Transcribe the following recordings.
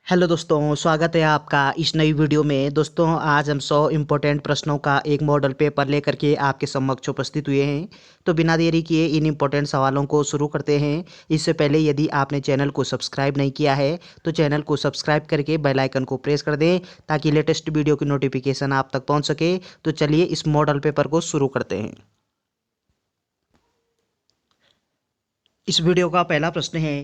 Hello दोस्तों, स्वागत है आपका इस नई वीडियो में। दोस्तों, आज हम 100 इम्पोर्टेंट प्रश्नों का एक मॉडल पेपर लेकर के आपके समक्ष उपस्थित हुए हैं। तो बिना देरी किए इन इम्पोर्टेंट सवालों को शुरू करते हैं। इससे पहले यदि आपने चैनल को सब्सक्राइब नहीं किया है तो चैनल को सब्सक्राइब करके बेल आइकन को प्रेस कर दें ताकि लेटेस्ट वीडियो की नोटिफिकेशन आप तक पहुँच सके। तो चलिए इस मॉडल पेपर को शुरू करते हैं। इस वीडियो का पहला प्रश्न है,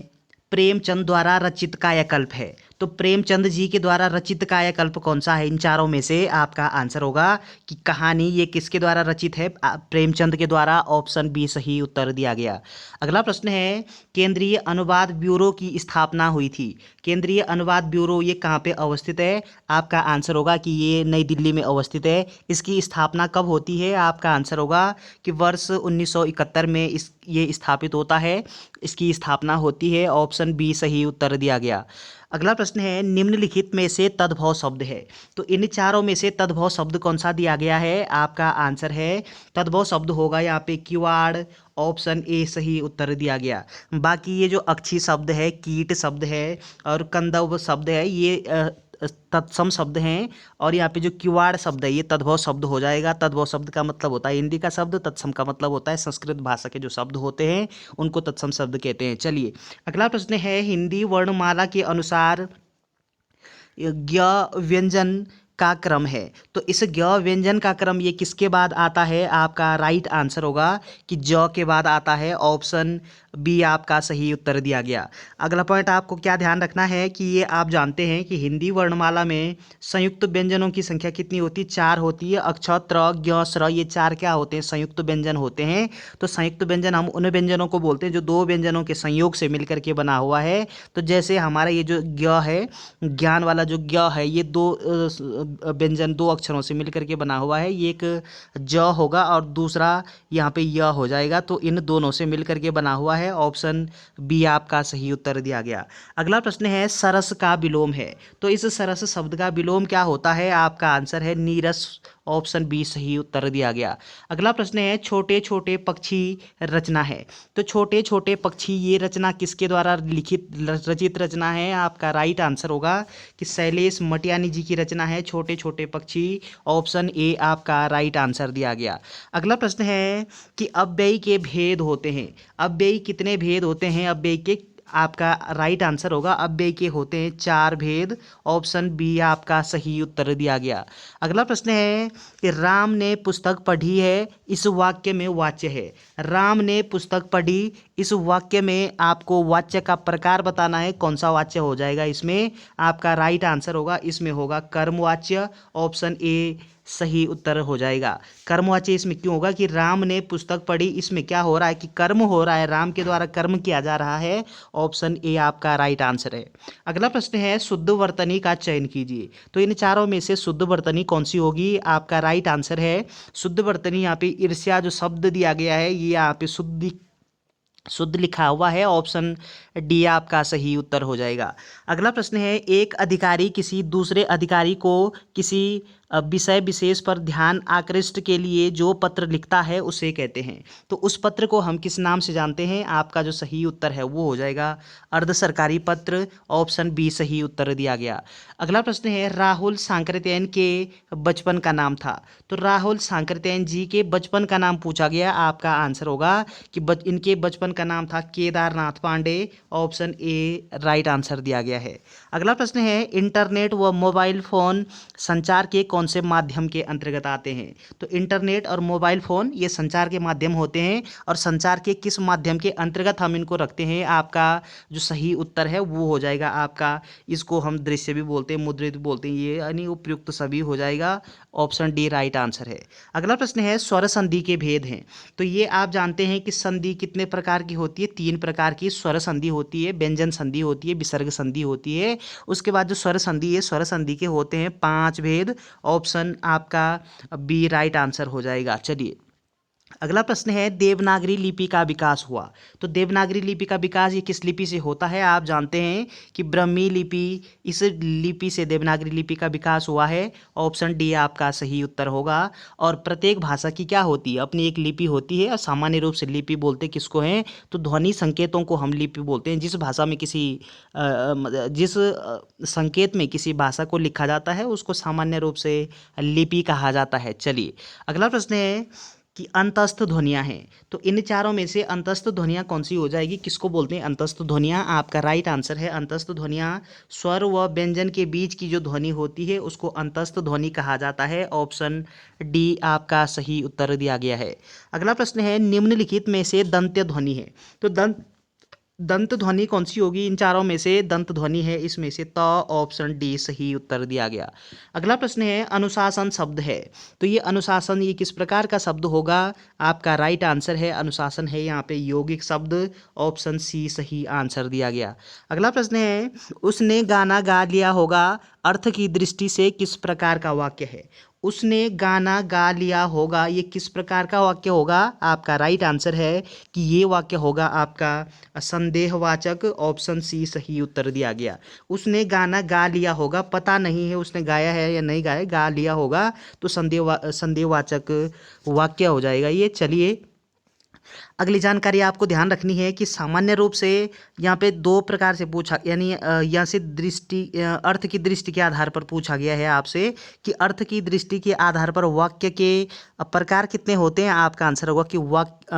प्रेमचंद द्वारा रचित कायाकल्प है। तो प्रेमचंद जी के द्वारा रचित कायाकल्प कौन सा है? इन चारों में से आपका आंसर होगा कि कहानी ये किसके द्वारा रचित है? प्रेमचंद के द्वारा। ऑप्शन बी सही उत्तर दिया गया। अगला प्रश्न है, केंद्रीय अनुवाद ब्यूरो की स्थापना हुई थी। केंद्रीय अनुवाद ब्यूरो ये कहाँ पे अवस्थित है? आपका आंसर होगा कि ये नई दिल्ली में अवस्थित है। इसकी स्थापना कब होती है? आपका आंसर होगा कि वर्ष 1971 में ये स्थापित होता है। इसकी स्थापना होती है। ऑप्शन बी सही उत्तर दिया गया। अगला प्रश्न है, निम्नलिखित में से तद्भव शब्द है। तो इन चारों में से तद्भव शब्द कौन सा दिया गया है? आपका आंसर है तद्भव शब्द होगा यहाँ पे किवाड़। ऑप्शन ए सही उत्तर दिया गया। बाकी ये जो अक्षी शब्द है, कीट शब्द है और कंदव शब्द है, ये तत्सम शब्द हैं। और यहाँ पे जो किवाड़ शब्द है ये तद्भव शब्द हो जाएगा। तद्भव शब्द का मतलब होता है हिंदी का शब्द, तत्सम का मतलब होता है संस्कृत भाषा के जो शब्द होते हैं उनको तत्सम शब्द कहते हैं। चलिए अगला प्रश्न है, हिंदी वर्णमाला के अनुसार ज्ञ व्यंजन का क्रम है। तो इस ज्ञ व्यंजन का क्रम ये किसके बाद आता है? आपका राइट आंसर होगा कि ज के बाद आता है। ऑप्शन बी आपका सही उत्तर दिया गया। अगला पॉइंट आपको क्या ध्यान रखना है कि ये आप जानते हैं कि हिंदी वर्णमाला में संयुक्त व्यंजनों की संख्या कितनी होती है? 4 होती है। अक्ष, त्र, ज्ञ, स्र, ये 4 क्या होते हैं? संयुक्त व्यंजन होते हैं। तो संयुक्त व्यंजन हम उन व्यंजनों को बोलते हैं जो दो व्यंजनों के संयोग से मिलकर के बना हुआ है। तो जैसे हमारा ये जो ज्ञ है, ज्ञान वाला जो ज्ञ है, ये दो व्यंजन दो अक्षरों से मिलकर के बना हुआ है। ये एक ज होगा और दूसरा यहाँ पे य हो जाएगा। तो इन दोनों से मिलकर के बना हुआ है। ऑप्शन बी आपका सही उत्तर दिया गया। अगला प्रश्न है, सरस का विलोम है। तो इस सरस शब्द का विलोम क्या होता है? आपका आंसर है नीरस। ऑप्शन बी सही उत्तर दिया गया। अगला प्रश्न है, छोटे छोटे पक्षी रचना है। तो छोटे छोटे पक्षी ये रचना किसके द्वारा लिखित रचित रचना है? आपका राइट आंसर होगा कि शैलेश मटियानी जी की रचना है छोटे छोटे पक्षी। ऑप्शन ए आपका राइट आंसर दिया गया। अगला प्रश्न है कि अव्ययी के भेद होते हैं। अव्ययी कितने भेद होते हैं? अव्ययी के आपका राइट आंसर होगा अव्ययी के होते हैं 4 भेद। ऑप्शन बी आपका सही उत्तर दिया गया। अगला प्रश्न है कि राम ने पुस्तक पढ़ी है, इस वाक्य में वाच्य है। राम ने पुस्तक पढ़ी, इस वाक्य में आपको वाच्य का प्रकार बताना है। कौन सा वाच्य हो जाएगा इसमें? आपका राइट आंसर होगा इसमें होगा कर्मवाच्य। ऑप्शन ए सही उत्तर हो जाएगा। कर्मवाच्य इसमें क्यों होगा कि राम ने पुस्तक पढ़ी, इसमें क्या हो रहा है कि कर्म हो रहा है, राम के द्वारा कर्म किया जा रहा है। ऑप्शन ए आपका राइट आंसर है। अगला प्रश्न है, शुद्ध वर्तनी का चयन कीजिए। तो इन चारों में से शुद्ध वर्तनी कौन सी होगी? आपका राइट आंसर है शुद्ध वर्तनी। यहाँ पे ईर्ष्या जो शब्द दिया गया है ये यहाँ पे शुद्ध शुद्ध लिखा हुआ है। ऑप्शन डी आपका सही उत्तर हो जाएगा। अगला प्रश्न है, एक अधिकारी किसी दूसरे अधिकारी को किसी विषय विशेष पर ध्यान आकृष्ट के लिए जो पत्र लिखता है उसे कहते हैं। तो उस पत्र को हम किस नाम से जानते हैं? आपका जो सही उत्तर है वो हो जाएगा अर्ध सरकारी पत्र। ऑप्शन बी सही उत्तर दिया गया। अगला प्रश्न है, राहुल सांकृत्यायन के बचपन का नाम था। तो राहुल सांकृत्यायन जी के बचपन का नाम पूछा गया। आपका आंसर होगा कि इनके बचपन का नाम था Kedarnath Pandey. Option A right answer दिया गया है। अगला प्रश्न है, इंटरनेट व मोबाइल फोन संचार के कौन से माध्यम के अंतर्गत आते हैं? तो इंटरनेट और मोबाइल फोन ये संचार के माध्यम होते हैं। और संचार के किस माध्यम के अंतर्गत हम इनको रखते हैं? आपका जो सही उत्तर है वो हो जाएगा आपका, इसको हम दृश्य भी बोलते हैं, मुद्रित भी बोलते हैं, ये यानी उपयुक्त सभी हो जाएगा। ऑप्शन डी राइट आंसर है। अगला प्रश्न है, स्वर संधि के भेद हैं। तो ये आप जानते हैं कि संधि कितने प्रकार की होती है? 3 प्रकार की स्वर संधि होती है, व्यंजन संधि होती है, विसर्ग संधि होती है। उसके बाद जो स्वर संधि है, स्वर संधि के होते हैं 5 भेद। ऑप्शन आपका बी राइट आंसर हो जाएगा। चलिए अगला प्रश्न है देवनागरी लिपि का विकास हुआ। तो देवनागरी लिपि का विकास ये किस लिपि से होता है? आप जानते हैं कि ब्रह्मी लिपि, इस लिपि से देवनागरी लिपि का विकास हुआ है। ऑप्शन डी आपका सही उत्तर होगा। और प्रत्येक भाषा की क्या होती है? अपनी एक लिपि होती है। और सामान्य रूप से लिपि बोलते किसको हैं? तो ध्वनि संकेतों को हम लिपि बोलते हैं। जिस भाषा में जिस संकेत में किसी भाषा को लिखा जाता है उसको सामान्य रूप से लिपि कहा जाता है। चलिए अगला प्रश्न है कि अंतस्थ ध्वनियाँ हैं। तो इन चारों में से अंतस्थ ध्वनियाँ कौन सी हो जाएगी? किसको बोलते हैं अंतस्थ ध्वनियाँ? आपका राइट आंसर है अंतस्थ ध्वनियाँ। स्वर व व्यंजन के बीच की जो ध्वनि होती है उसको अंतस्थ ध्वनि कहा जाता है। ऑप्शन डी आपका सही उत्तर दिया गया है। अगला प्रश्न है निम्नलिखित में से दंत्य ध्वनि है। तो दंत ध्वनि कौन सी होगी? इन चारों में से दंत ध्वनि है इसमें से। तो ऑप्शन डी सही उत्तर दिया गया। अगला प्रश्न है अनुशासन शब्द है। तो ये अनुशासन ये किस प्रकार का शब्द होगा? आपका राइट आंसर है अनुशासन है यहाँ पे यौगिक शब्द। ऑप्शन सी सही आंसर दिया गया। अगला प्रश्न है उसने गाना गा लिया होगा अर्थ की दृष्टि से किस प्रकार का वाक्य है? उसने गाना गा लिया होगा ये किस प्रकार का वाक्य होगा? आपका राइट आंसर है कि ये वाक्य होगा आपका संदेहवाचक। ऑप्शन सी सही उत्तर दिया गया। उसने गाना गा लिया होगा, पता नहीं है उसने गाया है या नहीं गाया, गा लिया होगा तो संदेहवाचक वाक्य हो जाएगा ये। चलिए अगली जानकारी आपको ध्यान रखनी है कि सामान्य रूप से यहाँ पे दो प्रकार से पूछा, यानी यहाँ से अर्थ की दृष्टि के आधार पर पूछा गया है आपसे कि अर्थ की दृष्टि के आधार पर वाक्य के प्रकार कितने होते हैं? आपका आंसर होगा कि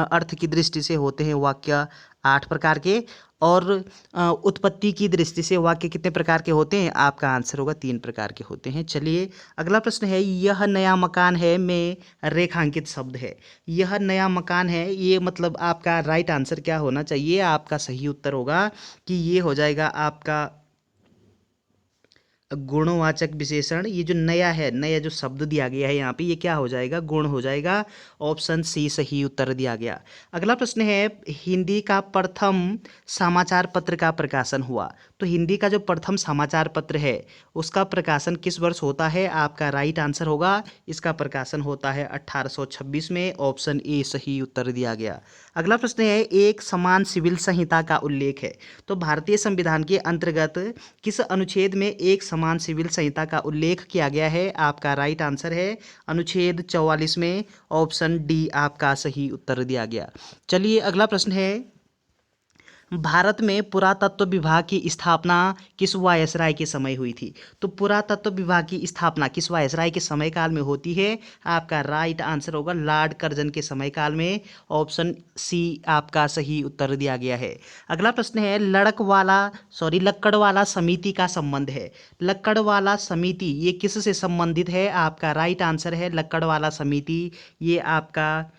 अर्थ की दृष्टि से होते हैं वाक्य 8 प्रकार के। और उत्पत्ति की दृष्टि से वाक्य कितने प्रकार के होते हैं? आपका आंसर होगा 3 प्रकार के होते हैं। चलिए अगला प्रश्न है यह नया मकान है में रेखांकित शब्द है। यह नया मकान है ये मतलब आपका राइट आंसर क्या होना चाहिए? आपका सही उत्तर होगा कि ये हो जाएगा आपका गुणवाचक विशेषण। ये जो नया है, नया जो शब्द दिया गया है यहाँ पे, ये क्या हो जाएगा? गुण हो जाएगा। ऑप्शन सी सही उत्तर दिया गया। अगला प्रश्न है हिंदी का प्रथम समाचार पत्र का प्रकाशन हुआ। तो हिंदी का जो प्रथम समाचार पत्र है उसका प्रकाशन किस वर्ष होता है? आपका राइट आंसर होगा इसका प्रकाशन होता है 1826 में। ऑप्शन ए सही उत्तर दिया गया। अगला प्रश्न है एक समान सिविल संहिता का उल्लेख है। तो भारतीय संविधान के अंतर्गत किस अनुच्छेद में एक समान सिविल संहिता का उल्लेख किया गया है? आपका राइट आंसर है अनुच्छेद 44 में। ऑप्शन डी आपका सही उत्तर दिया गया। चलिए अगला प्रश्न है भारत में पुरातत्व विभाग की स्थापना किस वायसराय के समय हुई थी? तो पुरातत्व विभाग की स्थापना किस वायसराय के समय काल में होती है? आपका राइट आंसर होगा लॉर्ड कर्जन के समय काल में। ऑप्शन सी आपका सही उत्तर दिया गया है। अगला प्रश्न है लक्कड़वाला समिति का संबंध है। लक्कड़वाला समिति ये किस से संबंधित है? आपका राइट आंसर है लक्कड़वाला समिति ये आपका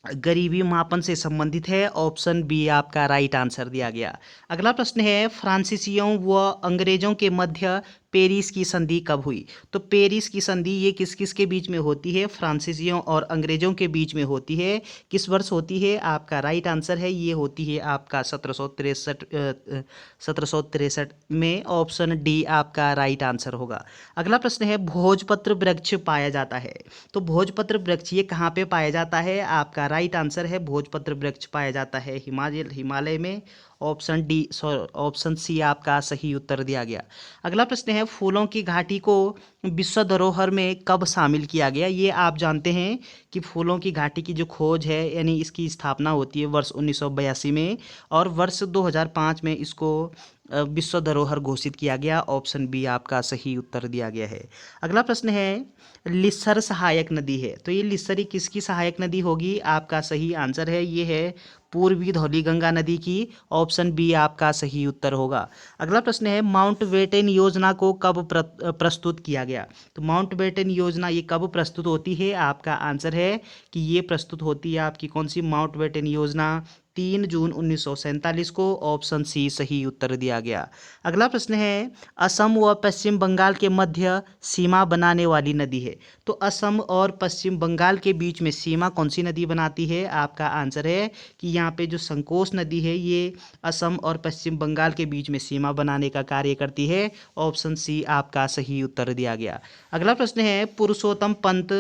गरीबी मापन से संबंधित है। ऑप्शन बी आपका राइट आंसर दिया गया। अगला प्रश्न है फ्रांसीसियों व अंग्रेजों के मध्य पेरिस की संधि कब हुई? तो पेरिस की संधि ये किस किस के बीच में होती है? फ्रांसीसियों और अंग्रेजों के बीच में होती है। किस वर्ष होती है? आपका राइट आंसर है ये होती है आपका 1763 में। ऑप्शन डी आपका राइट आंसर होगा। अगला प्रश्न है भोजपत्र वृक्ष पाया जाता है। तो भोजपत्र वृक्ष ये कहाँ पे पाया जाता है? आपका राइट आंसर है भोजपत्र वृक्ष पाया जाता है हिमालय में। ऑप्शन सी आपका सही उत्तर दिया गया। अगला प्रश्न है फूलों की घाटी को विश्व धरोहर में कब शामिल किया गया? ये आप जानते हैं कि फूलों की घाटी की जो खोज है यानी इसकी स्थापना होती है वर्ष 1982 में और वर्ष 2005 में इसको विश्व धरोहर घोषित किया गया। ऑप्शन बी आपका सही उत्तर दिया गया है। अगला प्रश्न है लिस्सर सहायक नदी है। तो ये लिस्सर किसकी सहायक नदी होगी? आपका सही आंसर है ये है पूर्वी धौलीगंगा नदी की। ऑप्शन बी आपका सही उत्तर होगा। अगला प्रश्न है माउंटबेटन योजना को कब प्रस्तुत किया गया? तो माउंटबेटन योजना ये कब प्रस्तुत होती है? आपका आंसर है कि ये प्रस्तुत होती है आपकी कौन सी माउंटबेटन योजना? 3 जून 1947 को। ऑप्शन सी सही उत्तर दिया गया। अगला प्रश्न है असम व पश्चिम बंगाल के मध्य सीमा बनाने वाली नदी है। तो असम और पश्चिम बंगाल के बीच में सीमा कौन सी नदी बनाती है? आपका आंसर है कि यहाँ पे जो संकोश नदी है ये असम और पश्चिम बंगाल के बीच में सीमा बनाने का कार्य करती है। ऑप्शन सी आपका सही उत्तर दिया गया। अगला प्रश्न है पुरुषोत्तम पंत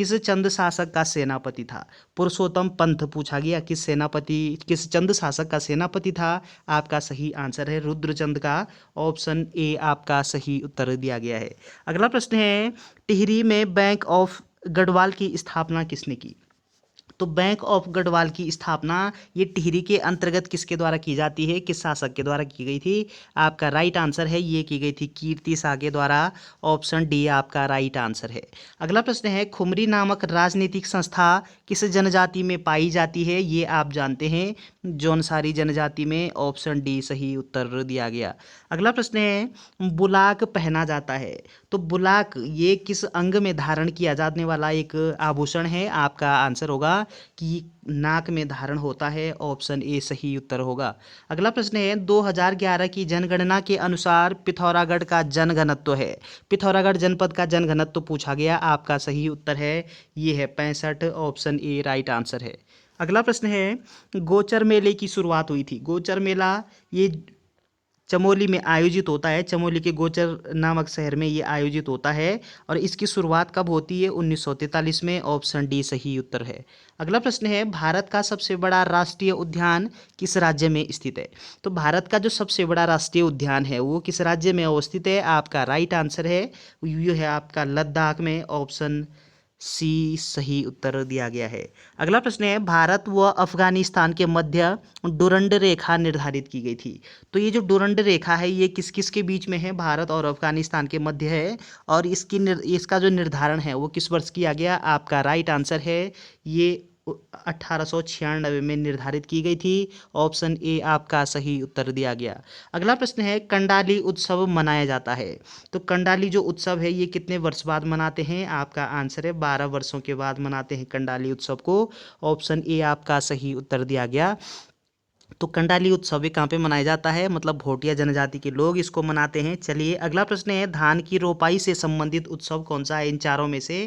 किस चंद शासक का सेनापति था? पुरुषोत्तम पंत पूछा गया, किस चंद शासक का सेनापति था? आपका सही आंसर है रुद्रचंद का, ऑप्शन ए आपका सही उत्तर दिया गया है। अगला प्रश्न है, टिहरी में बैंक ऑफ गढ़वाल की स्थापना किसने की? तो बैंक ऑफ गढ़वाल की स्थापना ये टिहरी के अंतर्गत किसके द्वारा की जाती है, किस शासक के द्वारा की गई थी? आपका राइट आंसर है ये की गई थी कीर्ति शाह के द्वारा, ऑप्शन डी आपका राइट आंसर है। अगला प्रश्न है, खुमरी नामक राजनीतिक संस्था किस जनजाति में पाई जाती है? ये आप जानते हैं जौनसारी जनजाति में, ऑप्शन डी सही उत्तर दिया गया। अगला प्रश्न है, बुलाक पहना जाता है, तो बुलाक ये किस अंग में धारण किया जाने वाला एक आभूषण है? आपका आंसर होगा कि नाक में धारण होता है, ऑप्शन ए सही उत्तर होगा। अगला प्रश्न है, 2011 की जनगणना के अनुसार पिथौरागढ़ का जनघनत्व है, पिथौरागढ़ जनपद का जनघनत्व पूछा गया, आपका सही उत्तर है ये है 65, ऑप्शन ए राइट आंसर है। अगला प्रश्न है, गोचर मेले की शुरुआत हुई थी, गोचर मेला ये चमोली में आयोजित होता है, चमोली के गोचर नामक शहर में ये आयोजित होता है, और इसकी शुरुआत कब होती है? 1943 में, ऑप्शन डी सही उत्तर है। अगला प्रश्न है, भारत का सबसे बड़ा राष्ट्रीय उद्यान किस राज्य में स्थित है? तो भारत का जो सबसे बड़ा राष्ट्रीय उद्यान है वो किस राज्य में अवस्थित है? आपका राइट आंसर है ये है आपका लद्दाख में, ऑप्शन सी सही उत्तर दिया गया है। अगला प्रश्न है, भारत व अफगानिस्तान के मध्य डुरंड रेखा निर्धारित की गई थी, तो ये जो डुरंड रेखा है ये किस किस के बीच में है? भारत और अफगानिस्तान के मध्य है, और इसका जो निर्धारण है वो किस वर्ष किया गया? आपका राइट आंसर है ये 1896 में निर्धारित की गई थी, ऑप्शन ए आपका सही उत्तर दिया गया। अगला प्रश्न है, कंडाली उत्सव मनाया जाता है, तो कंडाली जो उत्सव है ये कितने वर्ष बाद मनाते हैं? आपका आंसर है 12 वर्षों के बाद मनाते हैं कंडाली उत्सव को, ऑप्शन ए आपका सही उत्तर दिया गया। तो कंडाली उत्सव कहाँ पे मनाया जाता है? मतलब भोटिया जनजाति के लोग इसको मनाते हैं। चलिए अगला प्रश्न है, धान की रोपाई से संबंधित उत्सव कौन सा है इन चारों में से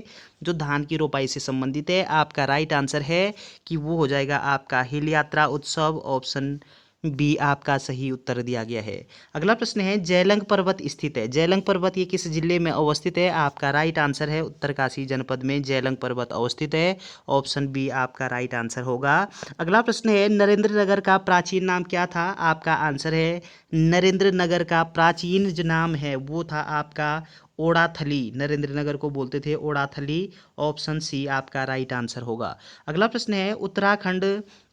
जो धान की रोपाई से संबंधित है? आपका राइट आंसर है कि वो हो जाएगा आपका हिल यात्रा उत्सव, ऑप्शन बी आपका सही उत्तर दिया गया है। अगला प्रश्न है, जयलंग पर्वत स्थित है, जयलंग पर्वत ये किस जिले में अवस्थित है? आपका राइट आंसर है उत्तरकाशी जनपद में जयलंग पर्वत अवस्थित है, ऑप्शन बी आपका राइट आंसर होगा। अगला प्रश्न है, नरेंद्र नगर का प्राचीन नाम क्या था? आपका आंसर है नरेंद्र नगर का प्राचीन जो नाम है वो था आपका ओडाथली, नरेंद्र नगर को बोलते थे ओडाथली, ऑप्शन सी आपका राइट आंसर होगा। अगला प्रश्न है, उत्तराखंड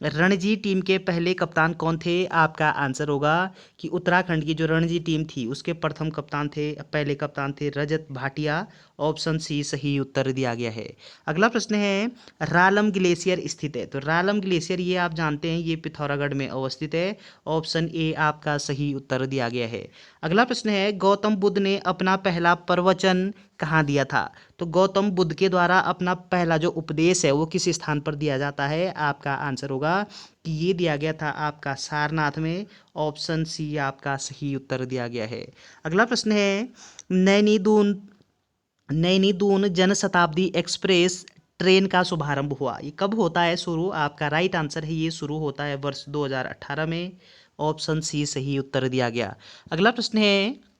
रणजी टीम के पहले कप्तान कौन थे? आपका आंसर होगा कि उत्तराखंड की जो रणजी टीम थी उसके प्रथम कप्तान थे, पहले कप्तान थे रजत भाटिया, ऑप्शन सी सही उत्तर दिया गया है। अगला प्रश्न है, रालम ग्लेशियर स्थित है, तो रालम ग्लेशियर ये आप जानते हैं ये पिथौरागढ़ में अवस्थित है, ऑप्शन ए आपका सही उत्तर दिया गया है। अगला प्रश्न है, गौतम बुद्ध ने अपना पहला प्रवचन कहाँ दिया था? तो गौतम बुद्ध के द्वारा अपना पहला जो उपदेश है वो किस स्थान पर दिया जाता है? आपका आंसर होगा कि ये दिया गया था आपका सारनाथ में, ऑप्शन सी आपका सही उत्तर दिया गया है। अगला प्रश्न है, नैनी दून जनशताब्दी एक्सप्रेस ट्रेन का शुभारंभ हुआ, ये कब होता है शुरू? आपका राइट आंसर है ये शुरू होता है वर्ष 2018 में, ऑप्शन सी सही उत्तर दिया गया। अगला प्रश्न है,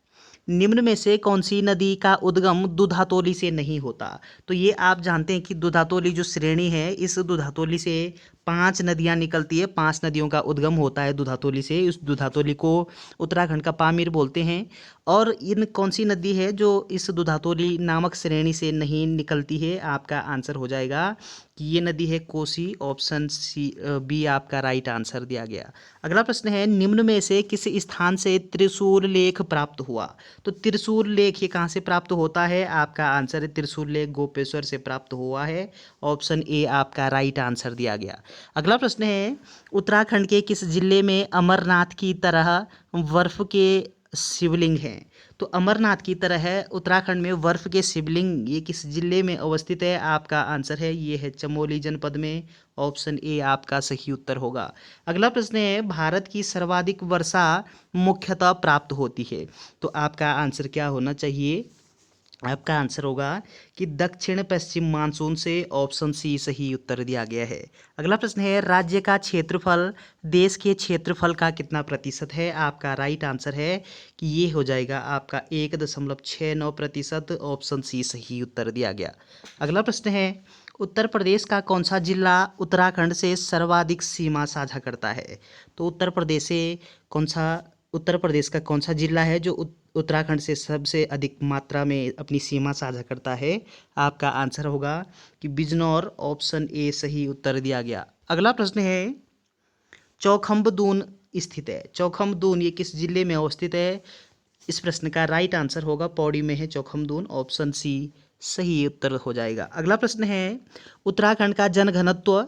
निम्न में से कौन सी नदी का उद्गम दुधातोली से नहीं होता? तो ये आप जानते हैं कि दुधातोली जो श्रेणी है इस दुधातोली से 5 नदियाँ निकलती है, 5 नदियों का उद्गम होता है दुधातोली से, इस दुधातोली को उत्तराखंड का पामीर बोलते हैं। और इन कौन सी नदी है जो इस दुधातोली नामक श्रेणी से नहीं निकलती है? आपका आंसर हो जाएगा कि ये नदी है कोसी, ऑप्शन सी बी आपका राइट आंसर दिया गया। अगला प्रश्न है, निम्न में से किस स्थान से त्रिशूल लेख प्राप्त हुआ? तो त्रिशूल लेख ये कहाँ से प्राप्त होता है? आपका आंसर है त्रिशूल लेख गोपेश्वर से प्राप्त हुआ है, ऑप्शन ए आपका राइट आंसर दिया गया। अगला प्रश्न है, उत्तराखंड के किस जिले में अमरनाथ की तरह बर्फ के शिवलिंग हैं? तो अमरनाथ की तरह है उत्तराखंड में बर्फ के शिवलिंग ये किस जिले में अवस्थित है? आपका आंसर है ये है चमोली जनपद में, ऑप्शन ए आपका सही उत्तर होगा। अगला प्रश्न है, भारत की सर्वाधिक वर्षा मुख्यतः प्राप्त होती है, तो आपका आंसर क्या होना चाहिए? आपका आंसर होगा कि दक्षिण पश्चिम मानसून से। ऑप्शन सी सही उत्तर दिया गया है। अगला प्रश्न है, राज्य का क्षेत्रफल देश के क्षेत्रफल का कितना प्रतिशत है? आपका राइट आंसर है कि ये हो जाएगा आपका 1.69%। ऑप्शन सी सही उत्तर दिया गया। अगला प्रश्न है, उत्तर प्रदेश का कौन सा जिला उत्तराखंड से सर्वाधिक सीमा साझा करता है? तो उत्तर प्रदेश का कौन सा जिला है जो उत्तराखंड से सबसे अधिक मात्रा में अपनी सीमा साझा करता है? आपका आंसर होगा कि बिजनौर। ऑप्शन ए सही उत्तर दिया गया। अगला प्रश्न है, चौखंबदून स्थित है। चौखंबदून ये किस जिले में अवस्थित है? इस प्रश्न का राइट आंसर होगा पौड़ी में है चौखंबदून। ऑप्शन सी सही उत्तर हो जाएगा। अगला प्रश्न है, उत्तराखंड का जनघनत्व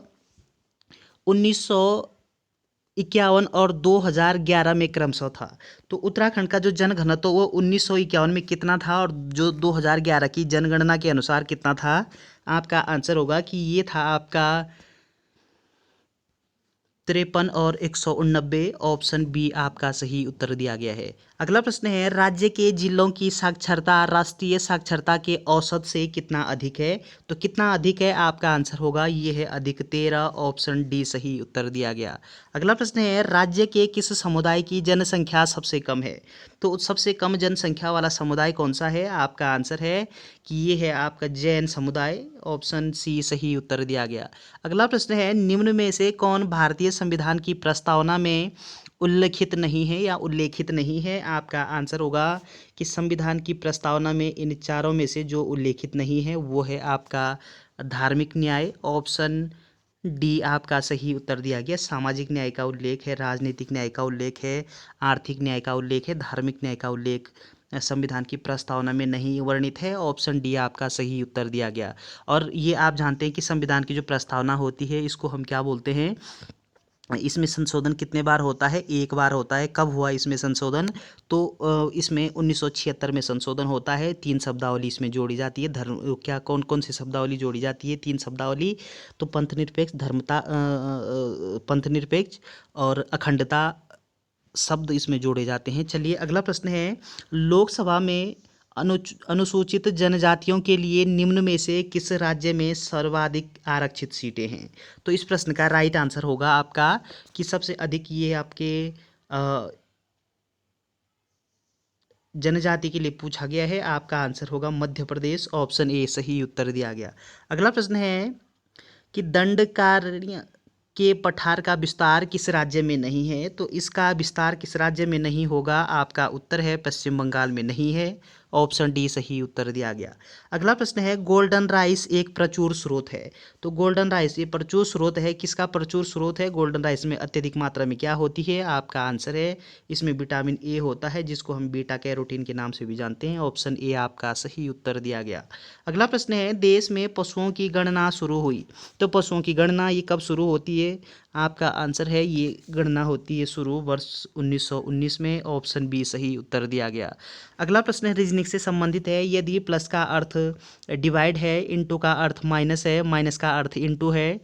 1951 और 2011 में क्रमशः था। तो उत्तराखंड का जो जनघनत्व वो 1951 में कितना था और जो 2011 की जनगणना के अनुसार कितना था? आपका आंसर होगा कि ये था आपका 53 और 189। ऑप्शन बी आपका सही उत्तर दिया गया है। अगला प्रश्न है, राज्य के जिलों की साक्षरता राष्ट्रीय साक्षरता के औसत से कितना अधिक है? तो कितना अधिक है? आपका आंसर होगा ये है अधिक 13। ऑप्शन डी सही उत्तर दिया गया। अगला प्रश्न है, राज्य के किस समुदाय की जनसंख्या सबसे कम है? तो सबसे कम जनसंख्या वाला समुदाय कौन सा है? आपका आंसर है कि ये है आपका जैन समुदाय। ऑप्शन सी सही उत्तर दिया गया। अगला प्रश्न है, निम्न में से कौन भारतीय संविधान की प्रस्तावना में उल्लेखित नहीं है या उल्लेखित नहीं है? आपका आंसर होगा कि संविधान की प्रस्तावना में इन चारों में से जो उल्लेखित नहीं है वो है आपका धार्मिक न्याय। ऑप्शन डी आपका सही उत्तर दिया गया। सामाजिक न्याय का उल्लेख है, राजनीतिक न्याय का उल्लेख है, आर्थिक न्याय का उल्लेख है, धार्मिक न्याय का उल्लेख संविधान की प्रस्तावना में नहीं वर्णित है। ऑप्शन डी आपका सही उत्तर दिया गया। और ये आप जानते हैं कि संविधान की जो प्रस्तावना होती है इसको हम क्या बोलते हैं? इसमें संशोधन कितने बार होता है? एक बार होता है। कब हुआ इसमें संशोधन? तो इसमें 1976 में संशोधन होता है। 3 शब्दावली इसमें जोड़ी जाती है। धर्म क्या कौन कौन सी शब्दावली जोड़ी जाती है? 3 शब्दावली। तो पंथनिरपेक्ष, धर्मता, पंथनिरपेक्ष और अखंडता शब्द इसमें जोड़े जाते हैं। चलिए अगला प्रश्न है, लोकसभा में अनुसूचित जनजातियों के लिए निम्न में से किस राज्य में सर्वाधिक आरक्षित सीटें हैं? तो इस प्रश्न का राइट आंसर होगा आपका कि सबसे अधिक ये आपके जनजाति के लिए पूछा गया है। आपका आंसर होगा मध्य प्रदेश। ऑप्शन ए सही उत्तर दिया गया। अगला प्रश्न है कि दंडकारण्य के पठार का विस्तार किस राज्य में नहीं है? तो इसका विस्तार किस राज्य में नहीं होगा? आपका उत्तर है पश्चिम बंगाल में नहीं है। ऑप्शन डी सही उत्तर दिया गया। अगला प्रश्न है, गोल्डन राइस एक प्रचुर स्रोत है। तो गोल्डन राइस ये प्रचुर स्रोत है। किसका प्रचुर स्रोत है? गोल्डन राइस में अत्यधिक मात्रा में क्या होती है? आपका आंसर है इसमें विटामिन ए होता है जिसको हम बीटा कैरोटीन के नाम से भी जानते हैं। ऑप्शन ए आपका सही उत्तर दिया गया। अगला प्रश्न है, देश में पशुओं की गणना शुरू हुई। तो पशुओं की गणना ये कब शुरू होती है? आपका आंसर है ये गणना होती है शुरू वर्ष 1919 में। ऑप्शन बी सही उत्तर दिया गया। अगला प्रश्न रीजनिंग से संबंधित है। यदि प्लस का अर्थ डिवाइड है, इनटू का अर्थ माइनस है, माइनस का अर्थ इनटू है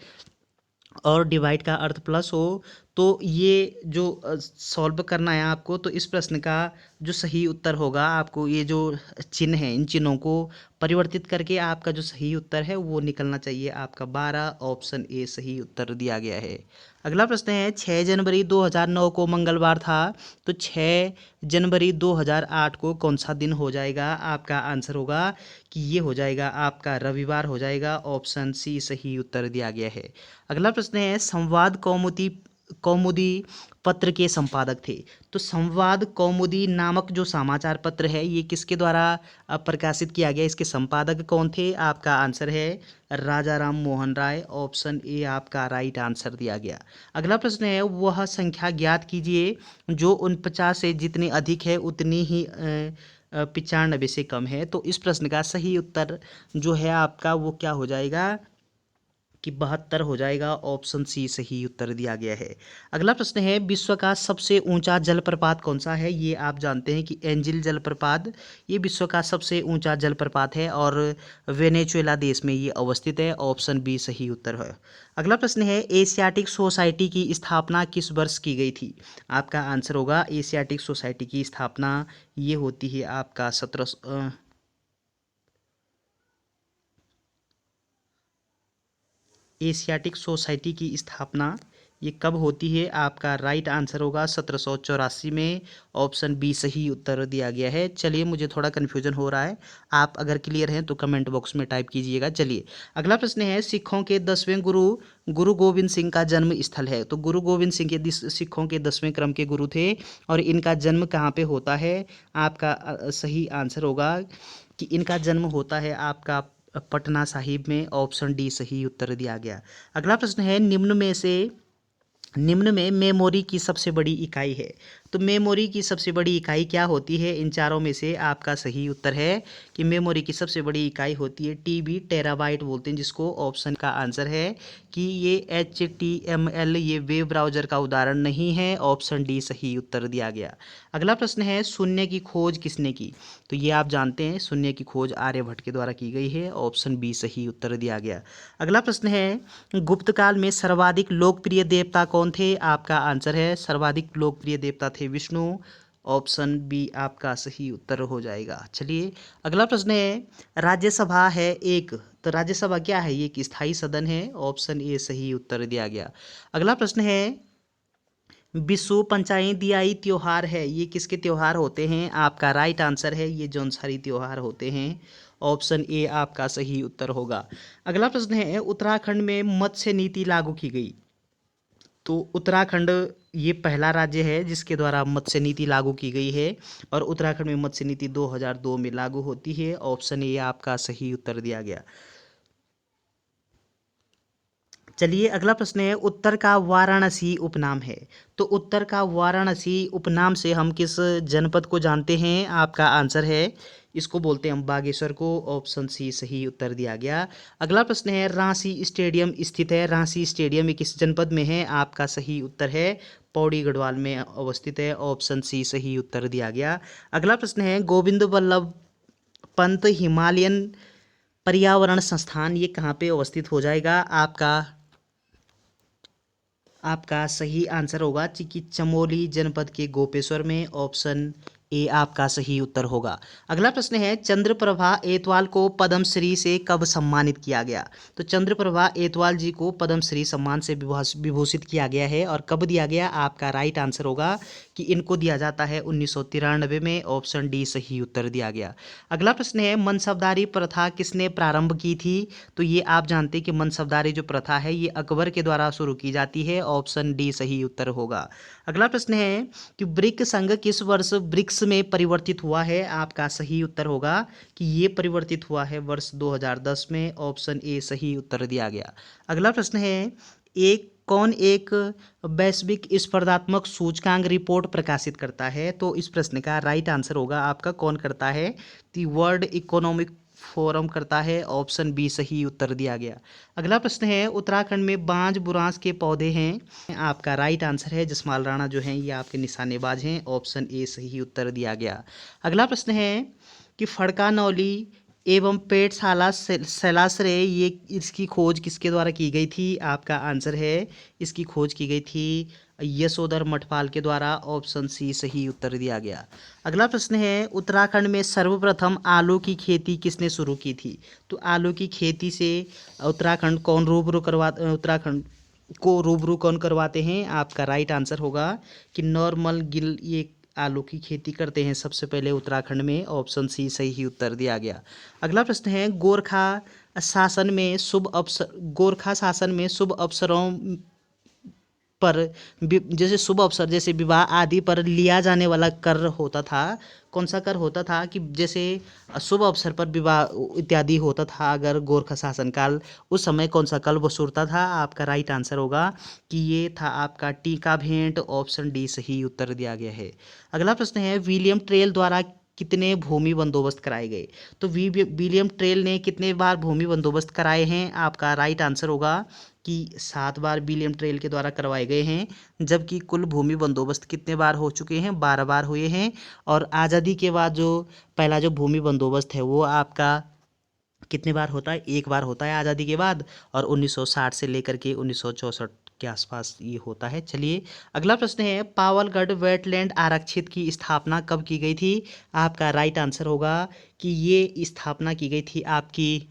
और डिवाइड का अर्थ प्लस हो तो ये जो सॉल्व करना है आपको, तो इस प्रश्न का जो सही उत्तर होगा आपको ये जो चिन्ह है इन चिन्हों को परिवर्तित करके आपका जो सही उत्तर है वो निकलना चाहिए आपका 12। ऑप्शन ए सही उत्तर दिया गया है। अगला प्रश्न है, 6 जनवरी 2009 को मंगलवार था। तो 6 जनवरी 2008 को कौन सा दिन हो जाएगा? आपका आंसर होगा कि ये हो जाएगा आपका रविवार हो जाएगा। ऑप्शन सी सही उत्तर दिया गया है। अगला प्रश्न है, संवाद कौमुदी पत्र के संपादक थे। तो संवाद कौमुदी नामक जो समाचार पत्र है ये किसके द्वारा प्रकाशित किया गया? इसके संपादक कौन थे? आपका आंसर है राजा राम मोहन राय। ऑप्शन ए आपका राइट आंसर दिया गया। अगला प्रश्न है, वह संख्या ज्ञात कीजिए जो 49 से जितनी अधिक है उतनी ही 95 से कम है। तो इस प्रश्न का सही उत्तर जो है आपका वो क्या हो जाएगा कि 72 हो जाएगा। ऑप्शन सी सही उत्तर दिया गया है। अगला प्रश्न है, विश्व का सबसे ऊंचा जलप्रपात कौन सा है? ये आप जानते हैं कि एंजिल जलप्रपात ये विश्व का सबसे ऊंचा जलप्रपात है और वेनेजुएला देश में ये अवस्थित है। ऑप्शन बी सही उत्तर है। अगला प्रश्न है, एशियाटिक सोसाइटी की स्थापना किस वर्ष की गई थी? आपका आंसर होगा एशियाटिक सोसाइटी की स्थापना ये होती है आपका एशियाटिक सोसाइटी की स्थापना ये कब होती है? आपका राइट आंसर होगा 1784 में। ऑप्शन बी सही उत्तर दिया गया है। चलिए, मुझे थोड़ा कन्फ्यूजन हो रहा है, आप अगर क्लियर हैं तो कमेंट बॉक्स में टाइप कीजिएगा। चलिए, अगला प्रश्न है, सिखों के 10वें गुरु गुरु गोविंद सिंह का जन्म स्थल है। तो गुरु गोविंद सिंह के सिखों के 10वें क्रम के गुरु थे और इनका जन्म कहाँ पे होता है? आपका सही आंसर होगा कि इनका जन्म होता है आपका पटना साहिब में। ऑप्शन डी सही उत्तर दिया गया। अगला प्रश्न है, निम्न में मेमोरी की सबसे बड़ी इकाई है। तो मेमोरी की सबसे बड़ी इकाई क्या होती है? इन चारों में से आपका सही उत्तर है कि मेमोरी की सबसे बड़ी इकाई होती है टीबी, टेराबाइट बोलते हैं जिसको। ऑप्शन का आंसर है कि ये HTML ये वेब ब्राउज़र का उदाहरण नहीं है। ऑप्शन डी सही उत्तर दिया गया। अगला प्रश्न है, शून्य की खोज किसने की? तो ये आप जानते हैं, शून्य की खोज आर्यभट्ट के द्वारा की गई है। ऑप्शन बी सही उत्तर दिया गया। अगला प्रश्न है, गुप्त काल में सर्वाधिक लोकप्रिय देवता कौन थे? आपका आंसर है सर्वाधिक लोकप्रिय देवता थे विष्णु। ऑप्शन बी आपका सही उत्तर हो जाएगा। चलिए, अगला प्रश्न है, राज्यसभा है एक, तो राज्यसभा क्या है? ये एक स्थायी सदन है। ऑप्शन ए सही उत्तर दिया गया। अगला प्रश्न है, विशु पंचायत दियाई त्योहार है, ये किसके त्योहार होते हैं? आपका राइट आंसर है ये जौनसारी त्योहार होते हैं। ऑप्शन ए आपका सही उत्तर होगा। अगला प्रश्न है, उत्तराखंड में मत्स्य नीति लागू की गई। तो उत्तराखंड ये पहला राज्य है जिसके द्वारा मत्स्य नीति लागू की गई है और उत्तराखंड में मत्स्य नीति 2002 में लागू होती है। ऑप्शन ए आपका सही उत्तर दिया गया। चलिए, अगला प्रश्न है, उत्तर का वाराणसी उपनाम है। तो उत्तर का वाराणसी उपनाम से हम किस जनपद को जानते हैं? आपका आंसर है इसको बोलते हैं हम बागेश्वर को। ऑप्शन सी सही उत्तर दिया गया। अगला प्रश्न है, रांची स्टेडियम स्थित है। रांची स्टेडियम ये किस जनपद में है? आपका सही उत्तर है पौड़ी गढ़वाल में अवस्थित है। ऑप्शन सी सही उत्तर दिया गया। अगला प्रश्न है, गोविंद वल्लभ पंत हिमालयन पर्यावरण संस्थान ये कहाँ पे अवस्थित हो जाएगा? आपका सही आंसर होगा कि चमोली जनपद के गोपेश्वर में। ऑप्शन ए आपका सही उत्तर होगा। अगला प्रश्न है, चंद्रप्रभा एतवाल को पद्मश्री से कब सम्मानित किया गया? तो चंद्रप्रभा एतवाल जी को पद्मश्री सम्मान से विभूषित किया गया है और कब दिया गया? आपका राइट आंसर होगा कि इनको दिया जाता है 1993 में। ऑप्शन डी सही उत्तर दिया गया। अगला प्रश्न है, मनसबदारी प्रथा किसने प्रारंभ की थी? तो ये आप जानते हैं कि मनसबदारी जो प्रथा है ये अकबर के द्वारा शुरू की जाती है। ऑप्शन डी सही उत्तर होगा। अगला प्रश्न है कि ब्रिक संघ किस वर्ष ब्रिक्स में परिवर्तित हुआ है? आपका सही उत्तर होगा कि ये परिवर्तित हुआ है वर्ष 2010 में। ऑप्शन ए सही उत्तर दिया गया। अगला प्रश्न है, एक वैश्विक स्पर्धात्मक सूचकांक रिपोर्ट प्रकाशित करता है? तो इस प्रश्न का राइट आंसर होगा आपका कौन करता है? दी वर्ल्ड इकोनॉमिक फोरम करता है। ऑप्शन बी सही उत्तर दिया गया। अगला प्रश्न है, उत्तराखंड में बांज बुरांस के पौधे हैं। आपका राइट आंसर है जसमाल राणा जो हैं ये आपके निशानेबाज हैं। ऑप्शन ए सही उत्तर दिया गया। अगला प्रश्न है कि फड़का नौली एवं पेटशाला शैलाश्रय ये इसकी खोज किसके द्वारा की गई थी? आपका आंसर है इसकी खोज की गई थी यशोधर मठपाल के द्वारा। ऑप्शन सी सही उत्तर दिया गया। अगला प्रश्न है, उत्तराखंड में सर्वप्रथम आलू की खेती किसने शुरू की थी? तो आलू की खेती से उत्तराखंड को रूबरू कौन करवाते हैं? आपका राइट आंसर होगा कि नॉर्मल गिल ये आलू की खेती करते हैं सबसे पहले उत्तराखंड में। ऑप्शन सी सही उत्तर दिया गया। अगला प्रश्न है, गोरखा शासन में शुभ अवसरों पर जैसे शुभ अवसर जैसे विवाह आदि पर लिया जाने वाला कर होता था, कौन सा कर होता था? कि जैसे शुभ अवसर पर विवाह इत्यादि होता था अगर गोरखा शासनकाल, उस समय कौन सा कर वसूलता था? आपका राइट आंसर होगा कि ये था आपका टीका भेंट। ऑप्शन डी सही उत्तर दिया गया है। अगला प्रश्न है, विलियम टेल द्वारा कितने भूमि बंदोबस्त कराए गए? तो विलियम टेल ने कितने बार भूमि बंदोबस्त कराए हैं? आपका राइट आंसर होगा कि 7 बार विलियम टेल के द्वारा करवाए गए हैं। जबकि कुल भूमि बंदोबस्त कितने बार हो चुके हैं? 12 बार हुए हैं। और आज़ादी के बाद जो पहला जो भूमि बंदोबस्त है वो आपका कितने बार होता है? 1 बार होता है आज़ादी के बाद, और 1960 से लेकर के 1964 के आसपास ये होता है। चलिए, अगला प्रश्न है, पावलगढ़ वेटलैंड आरक्षित की स्थापना कब की गई थी? आपका राइट आंसर होगा कि ये स्थापना की गई थी आपकी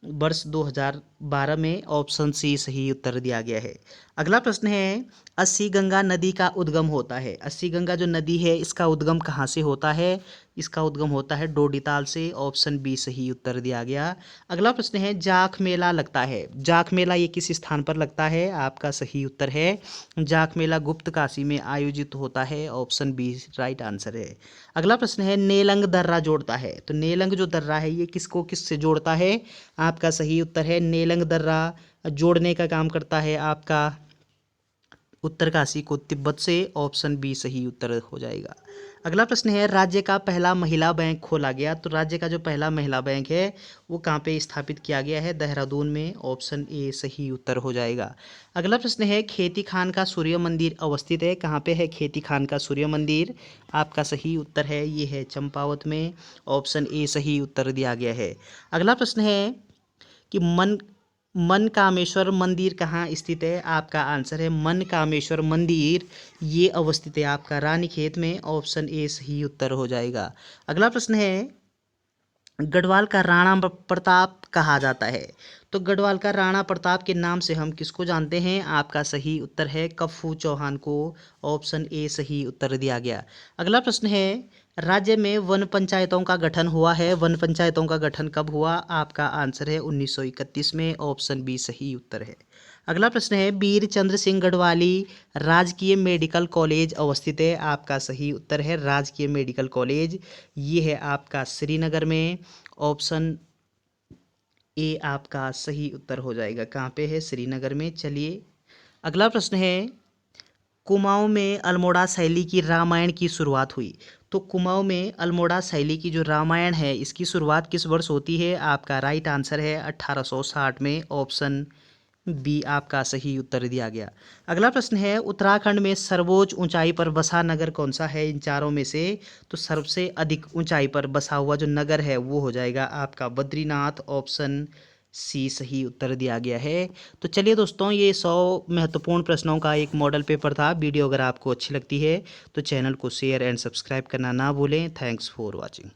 वर्ष 12 में ऑप्शन सी सही उत्तर दिया गया है। अगला प्रश्न है, अस्सी गंगा नदी का उद्गम होता है। अस्सी गंगा जो नदी है इसका उद्गम कहाँ से होता है? इसका उद्गम होता है डोडीताल से। ऑप्शन बी सही उत्तर दिया गया। अगला प्रश्न है, जाख मेला लगता है। जाख मेला ये किस स्थान पर लगता है? आपका सही उत्तर है जाख मेला गुप्त काशी में आयोजित होता है। ऑप्शन बी राइट आंसर है। अगला प्रश्न है, नेलंग दर्रा जोड़ता है। तो नेलंग जो दर्रा है ये किसको किससे जोड़ता है? आपका सही उत्तर है नेलंग दर्रा जोड़ने का काम करता है आपका उत्तरकाशी को तिब्बत से। ऑप्शन बी सही उत्तर हो जाएगा। अगला प्रश्न है, राज्य का पहला महिला बैंक खोला गया। तो राज्य का जो पहला महिला बैंक है वो कहाँ पे स्थापित किया गया है? देहरादून में। ऑप्शन ए सही उत्तर हो जाएगा। अगला प्रश्न है, खेती खान का सूर्य मंदिर अवस्थित है। कहाँ पे है खेती खान का सूर्य मंदिर? आपका सही उत्तर है ये है चंपावत में। ऑप्शन ए सही उत्तर दिया गया है। अगला प्रश्न है कि मनकामेश्वर मंदिर कहाँ स्थित है? आपका आंसर है मनकामेश्वर मंदिर ये अवस्थित है आपका रानीखेत में। ऑप्शन ए सही उत्तर हो जाएगा। अगला प्रश्न है, गढ़वाल का राणा प्रताप कहा जाता है। तो गढ़वाल का राणा प्रताप के नाम से हम किसको जानते हैं? आपका सही उत्तर है कप्पू चौहान को। ऑप्शन ए सही उत्तर दिया गया। अगला प्रश्न है, राज्य में वन पंचायतों का गठन हुआ है। वन पंचायतों का गठन कब हुआ? आपका आंसर है 1931 में। ऑप्शन बी सही उत्तर है। अगला प्रश्न है, वीर चंद्र सिंह गढ़वाली राजकीय मेडिकल कॉलेज अवस्थित है। आपका सही उत्तर है राजकीय मेडिकल कॉलेज ये है आपका श्रीनगर में। ऑप्शन ए आपका सही उत्तर हो जाएगा। कहाँ पे है? श्रीनगर में। चलिए अगला प्रश्न है, कुमाऊं में अल्मोड़ा शैली की रामायण की शुरुआत हुई। तो कुमाऊं में अल्मोड़ा शैली की जो रामायण है इसकी शुरुआत किस वर्ष होती है? आपका राइट आंसर है 1860 में। ऑप्शन बी आपका सही उत्तर दिया गया। अगला प्रश्न है, उत्तराखंड में सर्वोच्च ऊंचाई पर बसा नगर कौन सा है इन चारों में से? तो सबसे अधिक ऊंचाई पर बसा हुआ जो नगर है वो हो जाएगा आपका बद्रीनाथ। ऑप्शन सी सही उत्तर दिया गया है। तो चलिए दोस्तों, ये 100 महत्वपूर्ण प्रश्नों का एक मॉडल पेपर था। वीडियो अगर आपको अच्छी लगती है तो चैनल को शेयर एंड सब्सक्राइब करना ना भूलें। Thanks for watching.